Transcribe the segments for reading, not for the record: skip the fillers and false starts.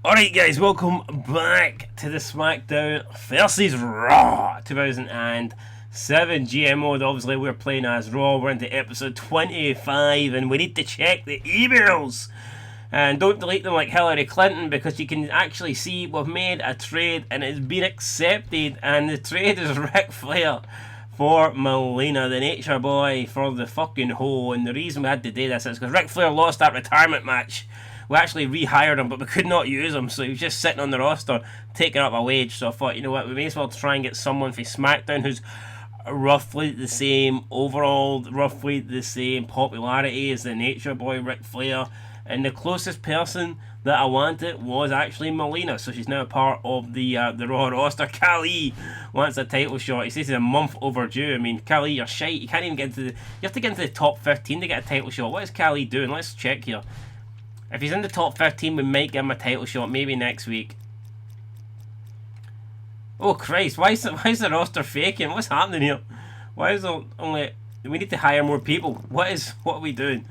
Alright guys, welcome back to the SmackDown versus Raw 2007 GM mode. Obviously we're playing as Raw, we're into episode 25 and we need to check the emails. And don't delete them like Hillary Clinton, because you can actually see we've made a trade and it's been accepted, and the trade is Ric Flair for Melina, the nature boy, for the fucking hoe. And the reason we had to do this is because Ric Flair lost that retirement match. We actually rehired him, but we could not use him, so he was just sitting on the roster, taking up a wage. So I thought, you know what, we may as well try and get someone for SmackDown who's roughly the same overall, roughly the same popularity as the nature boy Ric Flair. And the closest person that I wanted was actually Melina, so she's now part of the Raw roster. Khali wants a title shot. He says he's a month overdue. I mean, Khali, you're shite. You can't even get into the... You have to get into the top 15 to get a title shot. What is Khali doing? Let's check here. If he's in the top 15, we might give him a title shot, maybe next week. Oh Christ, why is the roster faking? What's happening here? Why is there only... We need to hire more people. What are we doing?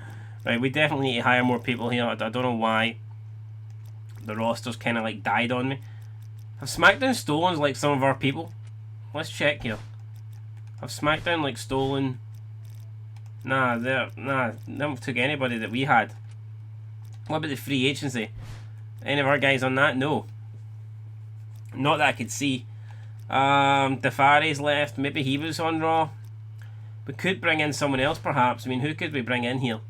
Right, we definitely need to hire more people here. I don't know why the roster's kind of like died on me. Have SmackDown stolen like some of our people? Let's check here. Have SmackDown like stolen... Nah, they never took anybody that we had. What about the free agency? Any of our guys on that? No. Not that I could see. Defari's left. Maybe he was on Raw. We could bring in someone else perhaps. I mean, who could we bring in here?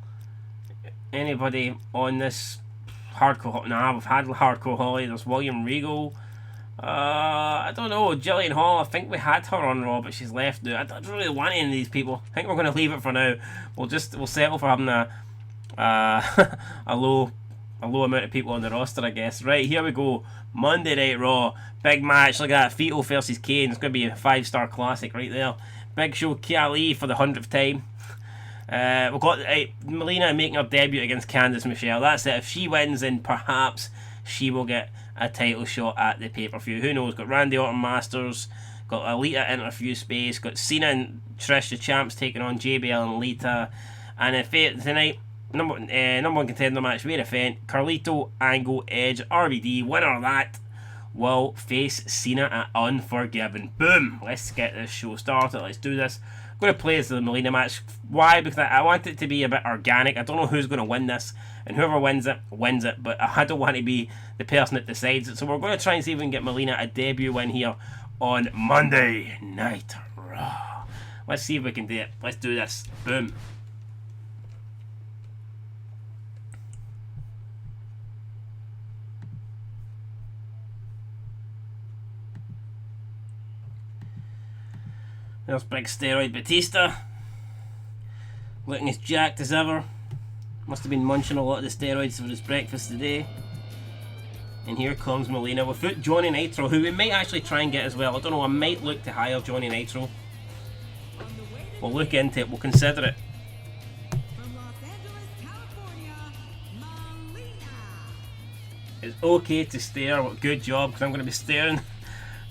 Anybody on this hardcore? Nah, we've had Hardcore Holly. There's William Regal. I don't know. Jillian Hall. I think we had her on Raw, but she's left now. I don't really want any of these people. I think we're going to leave it for now. We'll settle for having a low amount of people on the roster, I guess. Right, here we go. Monday Night Raw. Big match. Look at that. Fito versus Kane. It's going to be a 5-star classic right there. Big Show Khali for the 100th time. We've got Melina making her debut against Candice Michelle. That's it. If she wins, then perhaps she will get a title shot at the pay-per-view. Who knows? Got Randy Orton Masters. Got Alita interview space. Got Cena and Trish the champs taking on JBL and Lita. And if tonight, number one contender match, main event, Carlito, Angle, Edge, RVD. Winner of that will face Cena at Unforgiven. Boom! Let's get this show started. Let's do this. I'm going to play as the Melina match. Why? Because I want it to be a bit organic. I don't know who's going to win this, and whoever wins it, but I don't want to be the person that decides it. So we're going to try and see if we can get Melina a debut win here on Monday Night Raw. Let's see if we can do it. Let's do this. Boom. There's big steroid Batista. Looking as jacked as ever. Must have been munching a lot of the steroids for his breakfast today. And here comes Melina without Johnny Nitro, who we might actually try and get as well. I don't know, I might look to hire Johnny Nitro. We'll look into it, we'll consider it. It's okay to stare, good job, because I'm going to be staring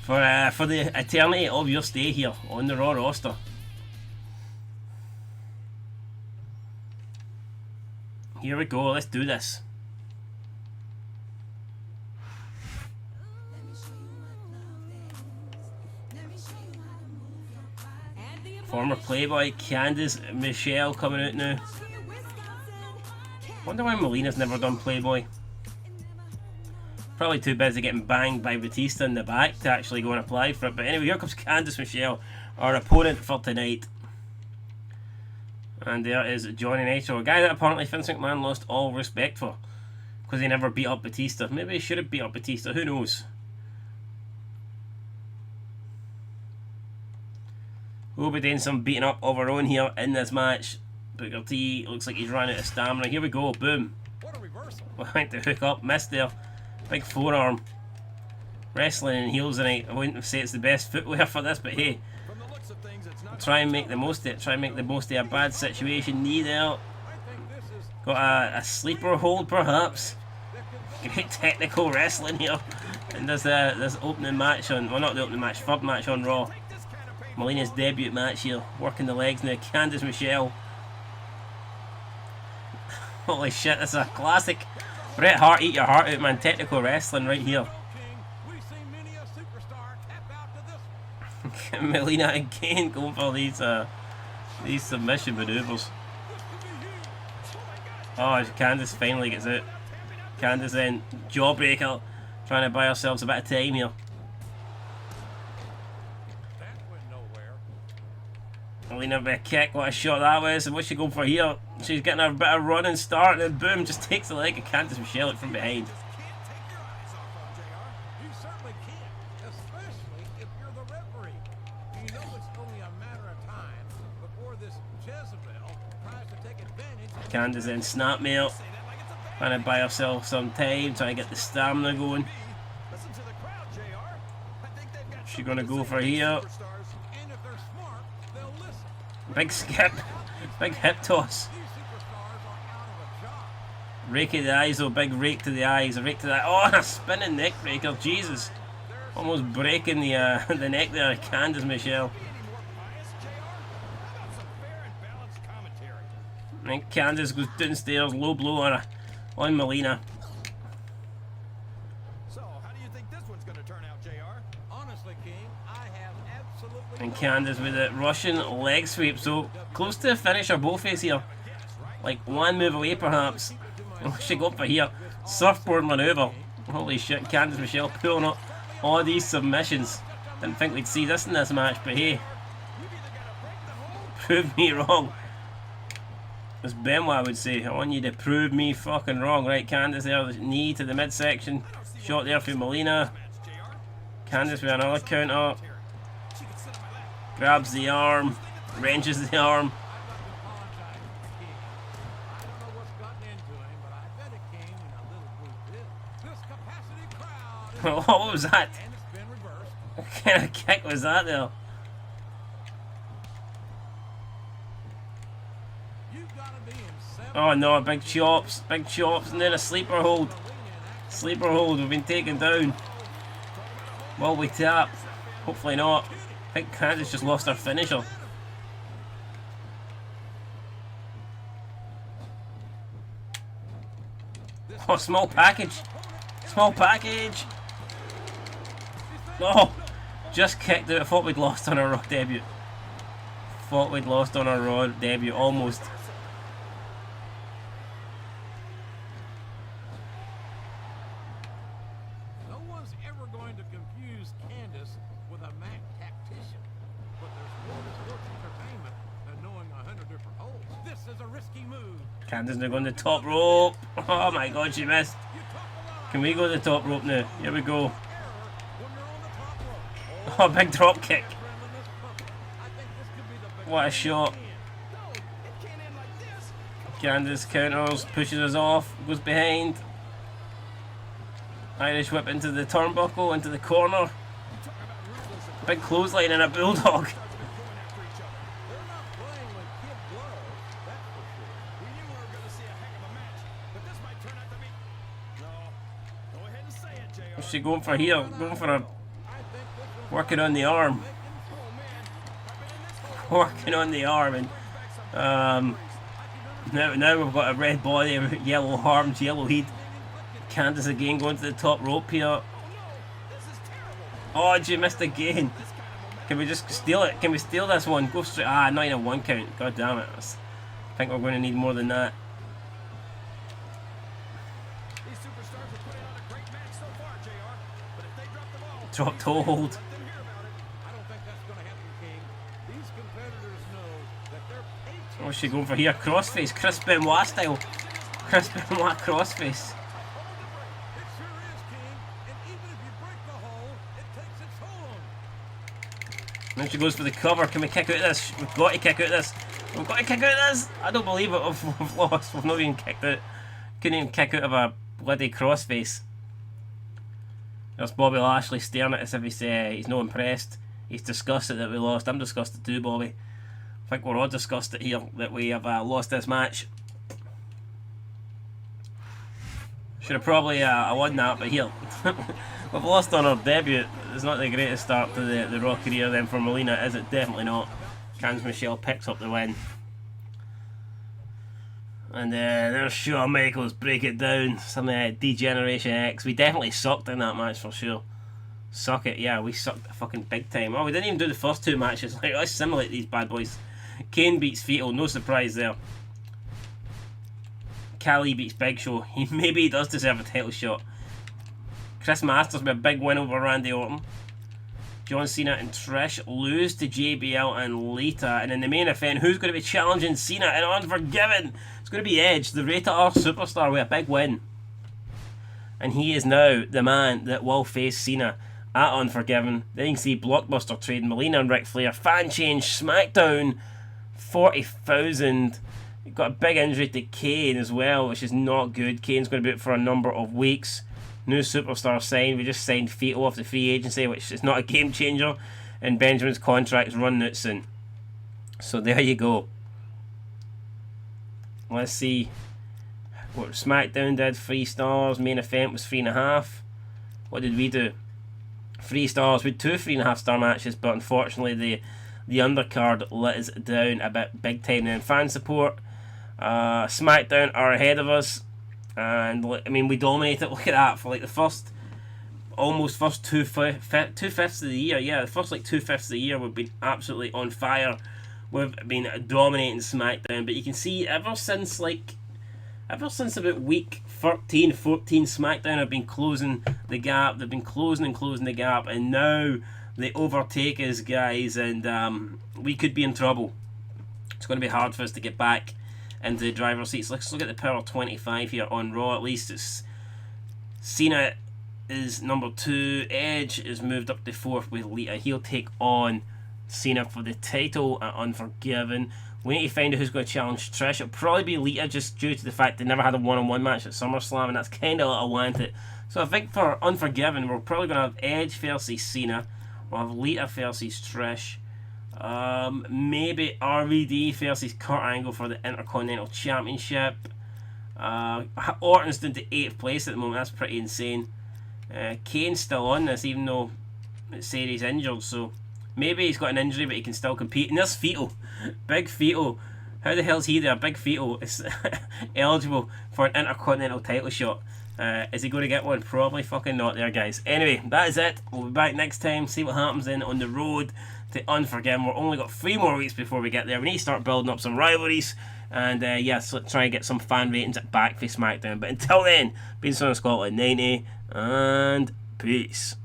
for the eternity of your stay here on the Raw roster. Here we go, let's do this. Former Playboy Candice Michelle coming out now. Wonder why Melina's never done Playboy. Probably too busy getting banged by Batista in the back to actually go and apply for it. But anyway, here comes Candice Michelle, our opponent for tonight. And there is Johnny Nitro, a guy that apparently Vince McMahon lost all respect for, because he never beat up Batista. Maybe he should have beat up Batista, who knows. We'll be doing some beating up of our own here in this match. Booker T looks like he's run out of stamina. Here we go, boom. What a reversal. I went to hook up, missed there. Big forearm. Wrestling in heels tonight. I wouldn't say it's the best footwear for this, but hey. I'll try and make the most of it. Try and make the most of a bad situation. Knee there. Got a sleeper hold perhaps. Great technical wrestling here. And there's this opening match on, well not the opening match, third match on Raw. Melina's debut match here. Working the legs now. Candice Michelle. Holy shit, this is a classic. Bret Hart, eat your heart out, man. Technical wrestling right here. Melina again going for these submission maneuvers. Oh, Candice finally gets out. Candice then jawbreaker, trying to buy ourselves a bit of time here. Melina with a kick, what a shot that was, and what's she going for here? She's getting a bit of running start, and then boom, just takes the leg of Candice Michelle from behind. Candice then snapmare, trying to buy herself some time, trying to get the stamina going. She's going to go for here. Big skip, big hip toss. Rake of the eyes though, big rake to the eyes, a rake to the eye. Oh, and a spinning neck breaker, Jesus. Almost breaking the the neck there, Candice Michelle. I think Candice goes downstairs, low blow on Melina. So, how do you think this one's going to turn out, JR? Honestly, King, I have absolutely. And Candice with a Russian leg sweep, so close to a finish or both ways here. Like one move away, perhaps. She go for here. Surfboard maneuver. Holy shit, Candice Michelle pulling up all these submissions. Didn't think we'd see this in this match, but hey, prove me wrong. As Benoit would say, I want you to prove me fucking wrong. Right, Candice there, the knee to the midsection. Shot there for Melina. Candice with another counter. Grabs the arm. Wrenches the arm. What was that? What kind of kick was that there? Oh no, big chops, and then a sleeper hold. Sleeper hold, we've been taken down. Will we tap? Hopefully not. I think Candice just lost her finisher. Oh, small package. Small package. Oh, just kicked out. I thought we'd lost on our Raw debut. Thought we'd lost on our Raw debut, almost. No one's ever going to confuse Candice with a Mac tactician, but there's more to sports entertainment than knowing 100 different holes. This is a risky move. Candice now going to the top rope. Oh my god, she missed. Can we go to the top rope now? Here we go. Oh, big drop kick. What a shot. Candice counters, pushes us off, goes behind. Irish whip into the turnbuckle, into the corner. Big clothesline and a bulldog. What's she going for here? Going for a... Working on the arm. Working on the arm. And now we've got a red body, yellow arms, yellow heat. Candice again going to the top rope here. Oh, she missed again. Can we just steal it? Can we steal this one? Go straight. Ah, not even a one count. God damn it. I think we're going to need more than that. Dropped hold. What's she going for here? Crossface. Chris Benoit style. Chris Benoit crossface. Then she goes for the cover. Can we kick out of this? We've got to kick out of this. We've got to kick out of this. I don't believe it. We've lost. We've not even kicked out. Couldn't even kick out of a bloody crossface. There's Bobby Lashley staring at us if he's not impressed. He's disgusted that we lost. I'm disgusted too, Bobby. I think we're all disgusted here that we have lost this match. Should have probably won that, but here. We've lost on our debut. It's not the greatest start to the Raw career then for Melina, is it? Definitely not. Candice Michelle picks up the win. And there's Shawn Michaels, break it down. Some Degeneration X. We definitely sucked in that match for sure. Suck it, yeah, we sucked fucking big time. Oh, we didn't even do the first two matches. Like, let's simulate these bad boys. Kane beats Fetal, no surprise there. Cali beats Big Show. Maybe he does deserve a title shot. Chris Masters with a big win over Randy Orton. John Cena and Trish lose to JBL and Lita. And in the main event, who's going to be challenging Cena and Unforgiven? It's going to be Edge, the Rated R superstar, with a big win. And he is now the man that will face Cena at Unforgiven. Then you can see Blockbuster trading Melina and Ric Flair. Fan change, SmackDown, 40,000. Got a big injury to Kane as well, which is not good. Kane's going to be out for a number of weeks. New superstar signed. We just signed Fetal off the free agency, which is not a game changer. And Benjamin's contract's running out soon. So there you go. Let's see what SmackDown did. 3 stars. Main event was 3.5. What did we do? 3 stars. We had 2 3.5 star matches, but unfortunately the undercard let us down a bit big time. Then fan support. SmackDown are ahead of us. And I mean, we dominated. Look at that for like the first two-fifths of the year. Yeah, the first like 2/5 of the year we've been absolutely on fire. We've been dominating SmackDown. But you can see ever since about week 13, 14, SmackDown have been closing the gap. They've been closing the gap, and now they overtake us, guys, and we could be in trouble. It's going to be hard for us to get back into the driver's seats. Let's look at the Power 25 here on Raw. At least it's Cena is number 2. Edge is moved up to 4th with Lita. He'll take on Cena for the title at Unforgiven. We need to find out who's going to challenge Trish. It'll probably be Lita, just due to the fact they never had a one-on-one match at SummerSlam, and that's kind of what I wanted. So I think for Unforgiven, we're probably going to have Edge versus Cena. We'll have Lita versus Trish. Maybe RVD versus Kurt Angle for the Intercontinental Championship. Orton's down to 8th place at the moment. That's pretty insane. Kane's still on this, even though it's said he's injured. So maybe he's got an injury, but he can still compete. And there's Fetal, Big Fetal. How the hell's he there? Big Fetal is eligible for an Intercontinental title shot. Is he going to get one? Probably fucking not there, guys. Anyway, that is it. We'll be back next time, see what happens then on the road to Unforgiven. We've only got 3 more weeks before we get there. We need to start building up some rivalries. And yes, let's try and get some fan ratings back for SmackDown. But until then, been Son of Scotland 90, and peace.